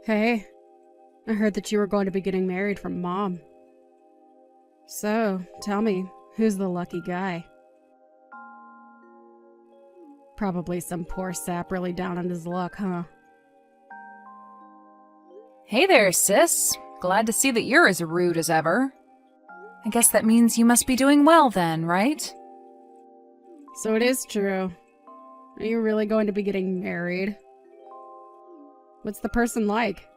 Hey, I heard that you were going to be getting married from Mom. So, tell me, who's the lucky guy? Probably some poor sap really down on his luck, huh? Hey there, sis. Glad to see that you're as rude as ever. I guess that means you must be doing well then, right? So it is true. Are you really going to be getting married? What's the person like?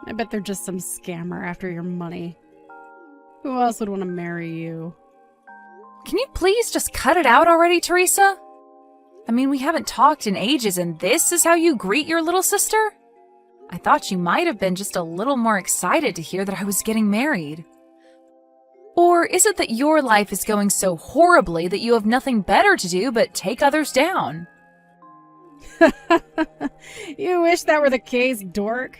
I bet they're just some scammer after your money. Who else would want to marry you? Can you please just cut it out already, Teresa? I mean, we haven't talked in ages and this is how you greet your little sister? I thought you might have been just a little more excited to hear that I was getting married. Or is it that your life is going so horribly that you have nothing better to do but take others down? You wish that were the case, dork.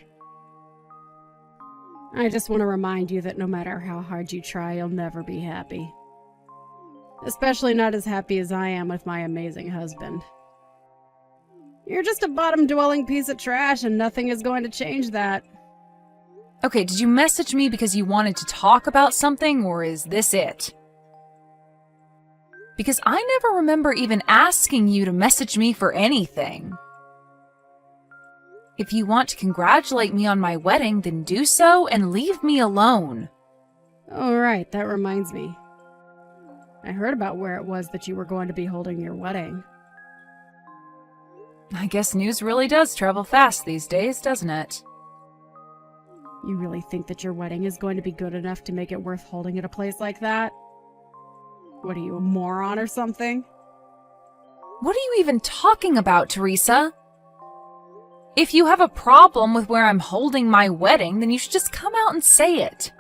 I just want to remind you that no matter how hard you try, you'll never be happy. Especially not as happy as I am with my amazing husband. You're just a bottom-dwelling piece of trash and nothing is going to change that. Okay, did you message me because you wanted to talk about something, or is this it? Because I never remember even asking you to message me for anything. If you want to congratulate me on my wedding, then do so and leave me alone. Oh, right, that reminds me. I heard about where it was that you were going to be holding your wedding. I guess news really does travel fast these days, doesn't it? You really think that your wedding is going to be good enough to make it worth holding at a place like that? What are you, a moron or something? What are you even talking about, Teresa? If you have a problem with where I'm holding my wedding, then you should just come out and say it.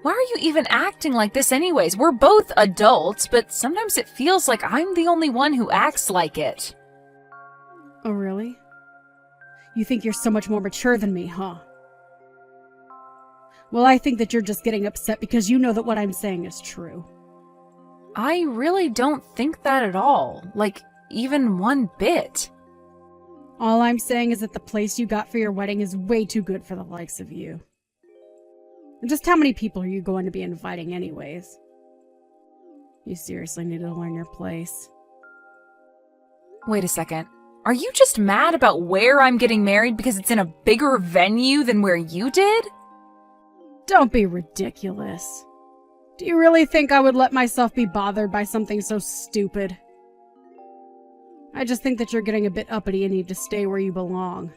Why are you even acting like this anyways? We're both adults, but sometimes it feels like I'm the only one who acts like it. Oh, really? You think you're so much more mature than me, huh? Well, I think that you're just getting upset because you know that what I'm saying is true. I really don't think that at all. Like, even one bit. All I'm saying is that the place you got for your wedding is way too good for the likes of you. And just how many people are you going to be inviting anyways? You seriously need to learn your place. Wait a second. Are you just mad about where I'm getting married because it's in a bigger venue than where you did? Don't be ridiculous. Do you really think I would let myself be bothered by something so stupid? I just think that you're getting a bit uppity and need to stay where you belong.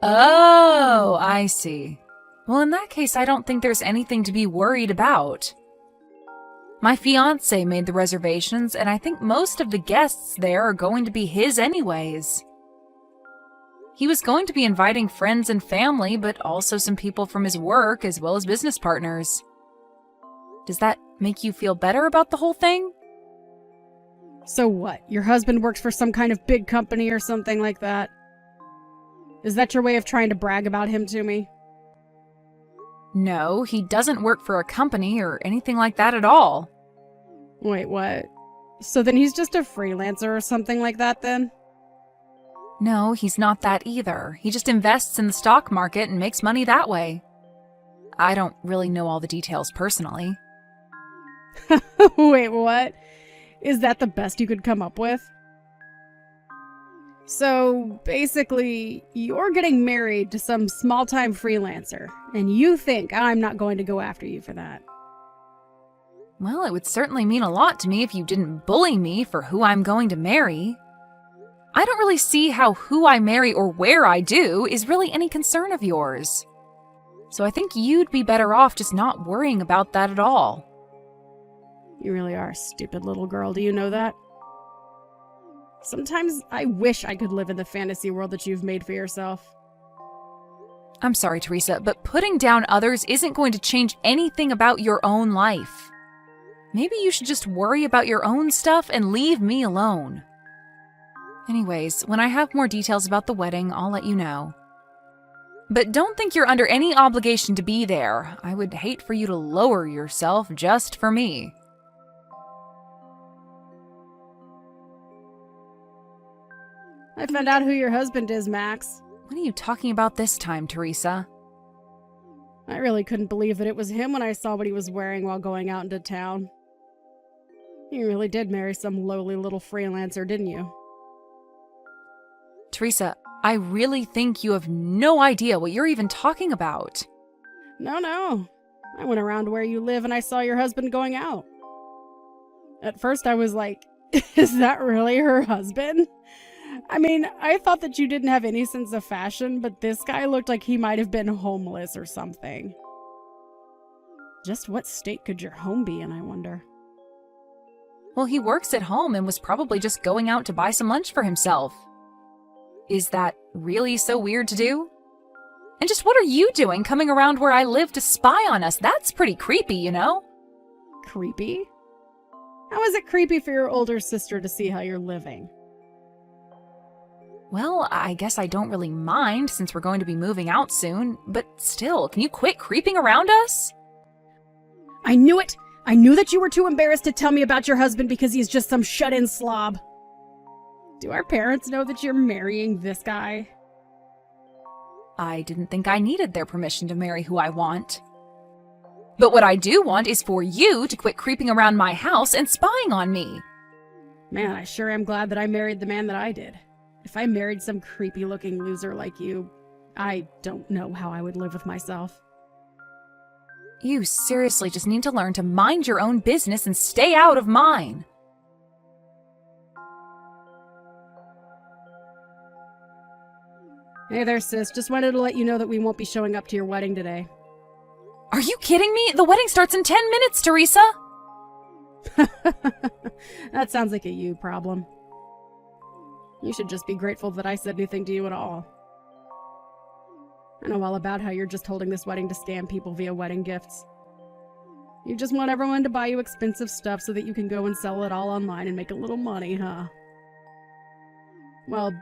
Oh, I see. Well, in that case, I don't think there's anything to be worried about. My fiancé made the reservations, and I think most of the guests there are going to be his anyways. He was going to be inviting friends and family, but also some people from his work as well as business partners. Does that make you feel better about the whole thing? So what? Your husband works for some kind of big company or something like that? Is that your way of trying to brag about him to me? No, he doesn't work for a company or anything like that at all. Wait, what? So then he's just a freelancer or something like that then? No, he's not that either. He just invests in the stock market and makes money that way. I don't really know all the details personally. Wait, what? Is that the best you could come up with? So, basically, you're getting married to some small-time freelancer, and you think I'm not going to go after you for that. Well, it would certainly mean a lot to me if you didn't bully me for who I'm going to marry. I don't really see how who I marry or where I do is really any concern of yours. So I think you'd be better off just not worrying about that at all. You really are a stupid little girl, do you know that? Sometimes I wish I could live in the fantasy world that you've made for yourself. I'm sorry, Teresa, but putting down others isn't going to change anything about your own life. Maybe you should just worry about your own stuff and leave me alone. Anyways, when I have more details about the wedding, I'll let you know. But don't think you're under any obligation to be there. I would hate for you to lower yourself just for me. I found out who your husband is, Max. What are you talking about this time, Teresa? I really couldn't believe that it was him when I saw what he was wearing while going out into town. You really did marry some lowly little freelancer, didn't you? Teresa, I really think you have no idea what you're even talking about. No. I went around where you live and I saw your husband going out. At first I was like, is that really her husband? I mean, I thought that you didn't have any sense of fashion, but this guy looked like he might have been homeless or something. Just what state could your home be in, I wonder? Well, he works at home and was probably just going out to buy some lunch for himself. Is that really so weird to do? And just what are you doing coming around where I live to spy on us? That's pretty creepy, you know? Creepy? How is it creepy for your older sister to see how you're living? Well, I guess I don't really mind since we're going to be moving out soon, but still, can you quit creeping around us? I knew it! I knew that you were too embarrassed to tell me about your husband because he's just some shut-in slob. Do our parents know that you're marrying this guy? I didn't think I needed their permission to marry who I want. But what I do want is for you to quit creeping around my house and spying on me. Man, I sure am glad that I married the man that I did. If I married some creepy-looking loser like you, I don't know how I would live with myself. You seriously just need to learn to mind your own business and stay out of mine. Hey there, sis. Just wanted to let you know that we won't be showing up to your wedding today. Are you kidding me? The wedding starts in 10 minutes, Teresa! That sounds like a you problem. You should just be grateful that I said anything to you at all. I know all about how you're just holding this wedding to scam people via wedding gifts. You just want everyone to buy you expensive stuff so that you can go and sell it all online and make a little money, huh? Well,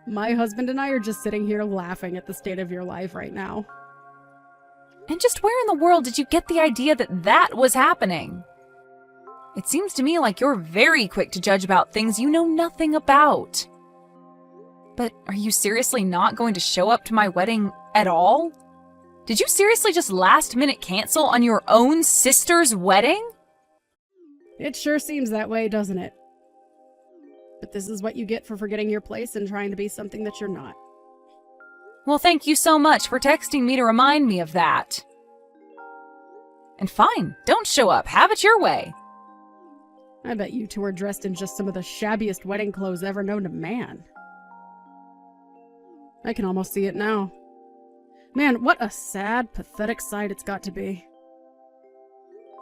my husband and I are just sitting here laughing at the state of your life right now. And just where in the world did you get the idea that that was happening? It seems to me like you're very quick to judge about things you know nothing about. But are you seriously not going to show up to my wedding at all? Did you seriously just last minute cancel on your own sister's wedding? It sure seems that way, doesn't it? But this is what you get for forgetting your place and trying to be something that you're not. Well, thank you so much for texting me to remind me of that. And fine, don't show up. Have it your way. I bet you two are dressed in just some of the shabbiest wedding clothes ever known to man. I can almost see it now. Man, what a sad, pathetic sight it's got to be.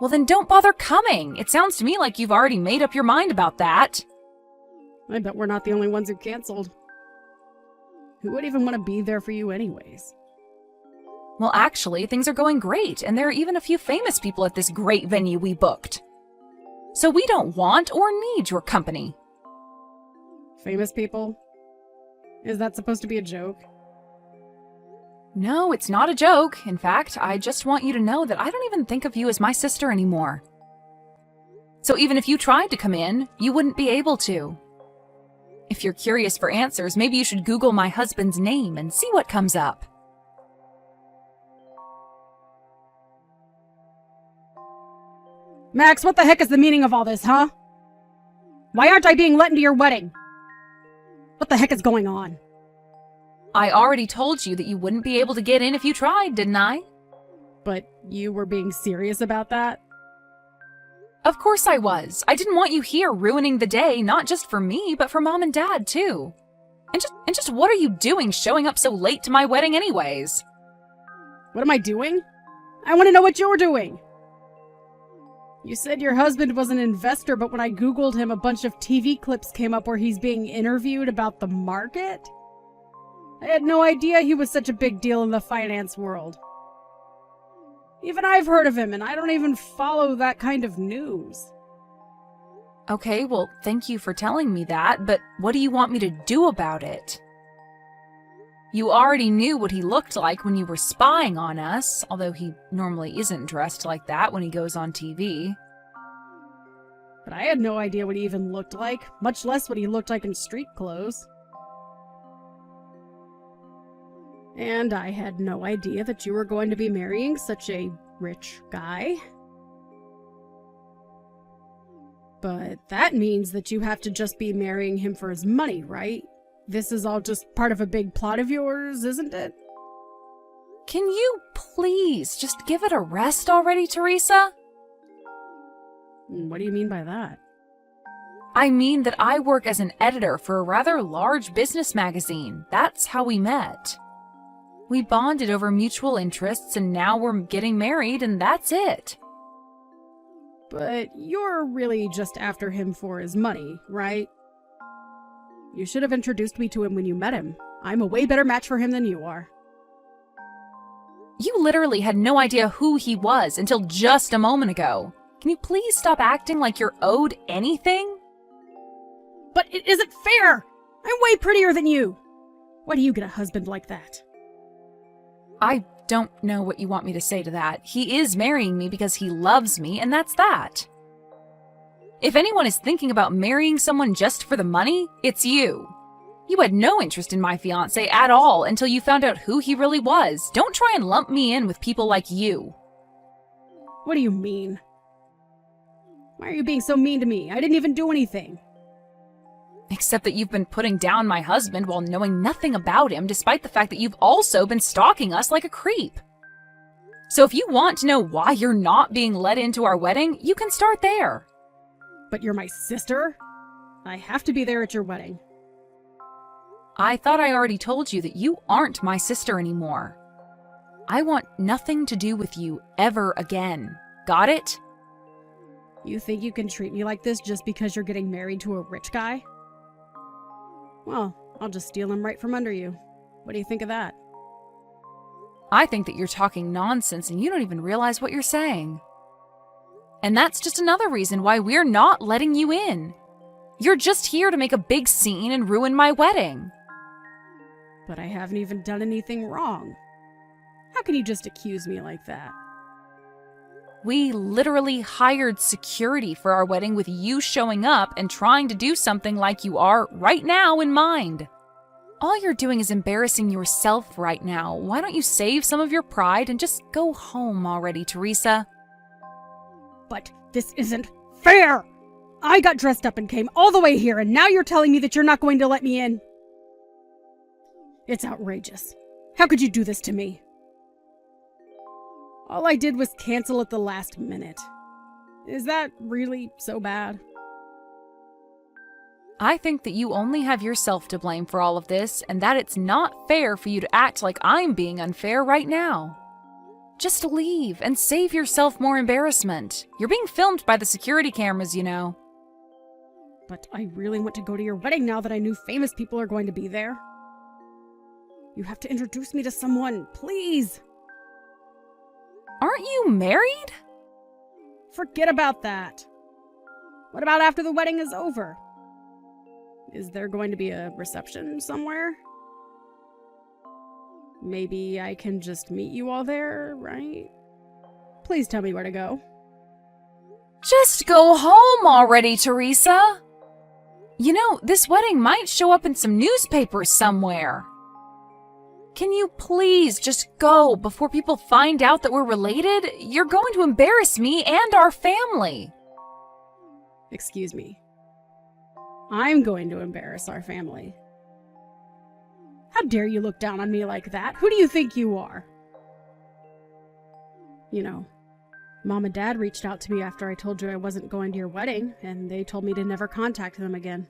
Well, then don't bother coming. It sounds to me like you've already made up your mind about that. I bet we're not the only ones who canceled. Who would even want to be there for you anyways? Well, actually, things are going great, and there are even a few famous people at this great venue we booked. So we don't want or need your company. Famous people? Is that supposed to be a joke? No, it's not a joke. In fact, I just want you to know that I don't even think of you as my sister anymore. So even if you tried to come in, you wouldn't be able to. If you're curious for answers, maybe you should Google my husband's name and see what comes up. Max, what the heck is the meaning of all this, huh? Why aren't I being let into your wedding? What the heck is going on? I already told you that you wouldn't be able to get in if you tried, didn't I? But you were being serious about that? Of course I was. I didn't want you here ruining the day, not just for me, but for Mom and Dad, too. And just what are you doing showing up so late to my wedding anyways? What am I doing? I want to know what you're doing. You said your husband was an investor, but when I Googled him, a bunch of TV clips came up where he's being interviewed about the market? I had no idea he was such a big deal in the finance world. Even I've heard of him, and I don't even follow that kind of news. Okay, well, thank you for telling me that, but what do you want me to do about it? You already knew what he looked like when you were spying on us, although he normally isn't dressed like that when he goes on TV. But I had no idea what he even looked like, much less what he looked like in street clothes. And I had no idea that you were going to be marrying such a rich guy. But that means that you have to just be marrying him for his money, right? This is all just part of a big plot of yours, isn't it? Can you please just give it a rest already, Teresa? What do you mean by that? I mean that I work as an editor for a rather large business magazine. That's how we met. We bonded over mutual interests, and now we're getting married, and that's it. But you're really just after him for his money, right? You should have introduced me to him when you met him. I'm a way better match for him than you are. You literally had no idea who he was until just a moment ago. Can you please stop acting like you're owed anything? But it isn't fair! I'm way prettier than you! Why do you get a husband like that? I don't know what you want me to say to that. He is marrying me because he loves me, and that's that. If anyone is thinking about marrying someone just for the money, it's you. You had no interest in my fiancé at all until you found out who he really was. Don't try and lump me in with people like you. What do you mean? Why are you being so mean to me? I didn't even do anything. Except that you've been putting down my husband while knowing nothing about him, despite the fact that you've also been stalking us like a creep. So if you want to know why you're not being let into our wedding, you can start there. But you're my sister? I have to be there at your wedding. I thought I already told you that you aren't my sister anymore. I want nothing to do with you ever again. Got it? You think you can treat me like this just because you're getting married to a rich guy? Well, I'll just steal him right from under you. What do you think of that? I think that you're talking nonsense and you don't even realize what you're saying. And that's just another reason why we're not letting you in. You're just here to make a big scene and ruin my wedding. But I haven't even done anything wrong. How can you just accuse me like that? We literally hired security for our wedding with you showing up and trying to do something like you are right now in mind. All you're doing is embarrassing yourself right now. Why don't you save some of your pride and just go home already, Teresa? But this isn't fair! I got dressed up and came all the way here, and now you're telling me that you're not going to let me in? It's outrageous. How could you do this to me? All I did was cancel at the last minute. Is that really so bad? I think that you only have yourself to blame for all of this, and that it's not fair for you to act like I'm being unfair right now. Just leave and save yourself more embarrassment. You're being filmed by the security cameras, you know. But I really want to go to your wedding now that I knew famous people are going to be there. You have to introduce me to someone, please! Aren't you married? Forget about that. What about after the wedding is over? Is there going to be a reception somewhere? Maybe I can just meet you all there, right? Please tell me where to go. Just go home already, Teresa. You know, this wedding might show up in some newspapers somewhere. Can you please just go before people find out that we're related? You're going to embarrass me and our family. Excuse me. I'm going to embarrass our family. How dare you look down on me like that? Who do you think you are? You know, Mom and Dad reached out to me after I told you I wasn't going to your wedding, and they told me to never contact them again.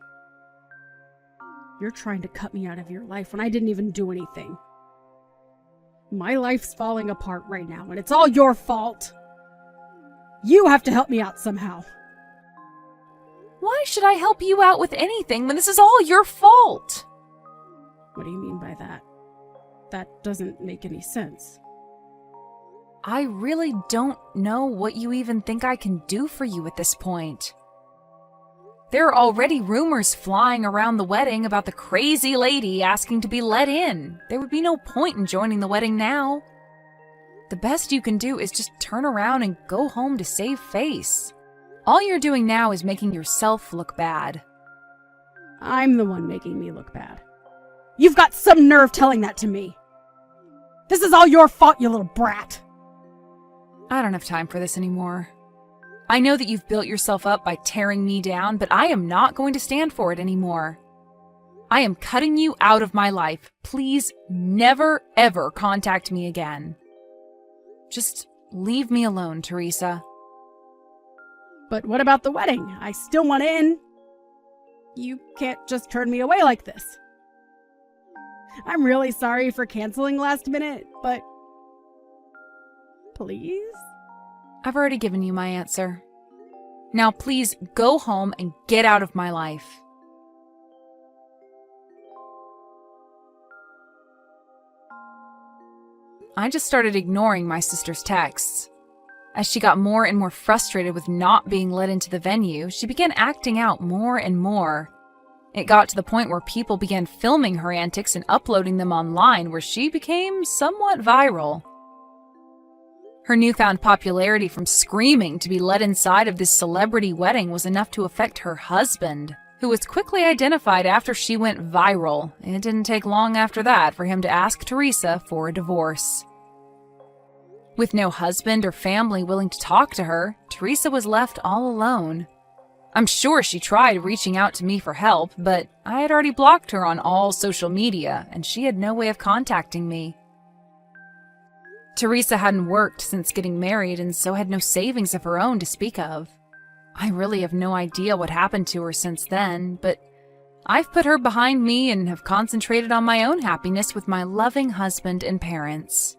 You're trying to cut me out of your life when I didn't even do anything. My life's falling apart right now, and it's all your fault. You have to help me out somehow. Why should I help you out with anything when this is all your fault? What do you mean by that? That doesn't make any sense. I really don't know what you even think I can do for you at this point. There are already rumors flying around the wedding about the crazy lady asking to be let in. There would be no point in joining the wedding now. The best you can do is just turn around and go home to save face. All you're doing now is making yourself look bad. I'm the one making me look bad. You've got some nerve telling that to me. This is all your fault, you little brat. I don't have time for this anymore. I know that you've built yourself up by tearing me down, but I am not going to stand for it anymore. I am cutting you out of my life. Please never, ever contact me again. Just leave me alone, Teresa. But what about the wedding? I still want in. You can't just turn me away like this. I'm really sorry for canceling last minute, but... Please? I've already given you my answer. Now please go home and get out of my life. I just started ignoring my sister's texts. As she got more and more frustrated with not being let into the venue, she began acting out more and more. It got to the point where people began filming her antics and uploading them online, where she became somewhat viral. Her newfound popularity from screaming to be let inside of this celebrity wedding was enough to affect her husband, who was quickly identified after she went viral. It didn't take long after that for him to ask Teresa for a divorce. With no husband or family willing to talk to her, Teresa was left all alone. I'm sure she tried reaching out to me for help, but I had already blocked her on all social media, and she had no way of contacting me. Teresa hadn't worked since getting married and so had no savings of her own to speak of. I really have no idea what happened to her since then, but I've put her behind me and have concentrated on my own happiness with my loving husband and parents.